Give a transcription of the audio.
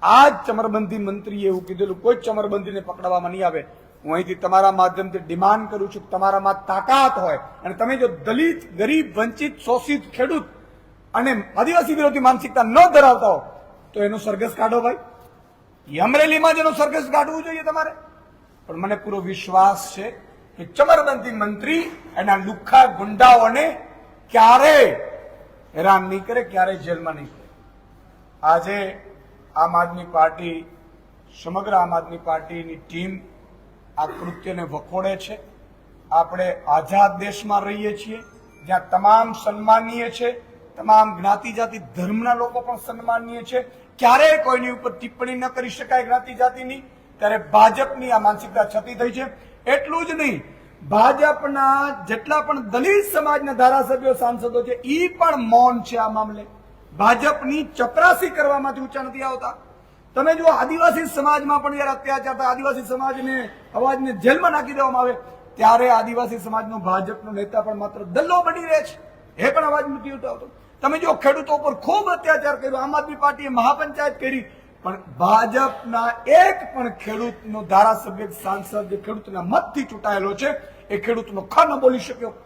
આ જ ચમરબંધી મંત્રીએ એવું કીધેલું, કોઈ ચમરબંધીને પકડવામાં નહીં આવે. હું અહીંથી તમારા માધ્યમથી ડિમાન્ડ કરું છું કે તમારામાં તાકાત હોય અને તમે જો દલિત, ગરીબ, વંચિત, શોષિત, ખેડૂત અને આદિવાસી વિરોધી માનસિકતા ન ધરાવતા હો તો એનું સરઘસ કાઢો ભાઈ. અમરેલીમાં જ એનું સરઘસ કાઢવું જોઈએ તમારે. પણ મને પૂરો વિશ્વાસ છે કે ચમરબંધી મંત્રી એના લુખ્ખા ગુંડાઓને ક્યારે હેરાન નહીં કરે, ક્યારે જેલમાં નહીં કરે. આજે આમ આદમી પાર્ટી, સમગ્ર આમ આદમી પાર્ટીની ટીમ આ કૃત્યને વખોડે છે. આપણે આઝાદ દેશમાં રહીએ છીએ જ્યાં તમામ સન્માનીય છે, તમામ જ્ઞાતિ જાતિ ધર્મના લોકો પણ સન્માનીય છે. ક્યારેય કોઈની ઉપર ટિપ્પણી ન કરી શકાય જ્ઞાતિ જાતિની. ત્યારે ભાજપની આ માનસિકતા છતી થઈ છે. એટલું જ નહીં, ભાજપના જેટલા પણ દલિત સમાજના ધારાસભ્યો, સાંસદો છે એ પણ મૌન છે આ મામલે. ભાજપની ચપરાસી કરવામાંથી ઊંચા નથી આવતા. તમે જુઓ, આદિવાસી સમાજમાં પણ જયારે અત્યાચાર થાય, આદિવાસી સમાજને અવાજને જેલમાં નાખી દેવામાં આવે ત્યારે આદિવાસી સમાજનો ભાજપનો નેતા પણ માત્ર દલ્લો બની રહે છે, એ પણ અવાજ નથી ઉઠાવતો. તમે જો ખેડૂતો પર ખૂબ અત્યાચાર કર્યો, આમ આદમી પાર્ટીએ મહાપંચાયત કરી, પણ ભાજપના એક પણ ખેડૂતનો ધારાસભ્ય, સાંસદ જે ખેડૂતના મતથી ચૂંટાયેલો છે એ ખેડૂતનો ખ ન બોલી શક્યો.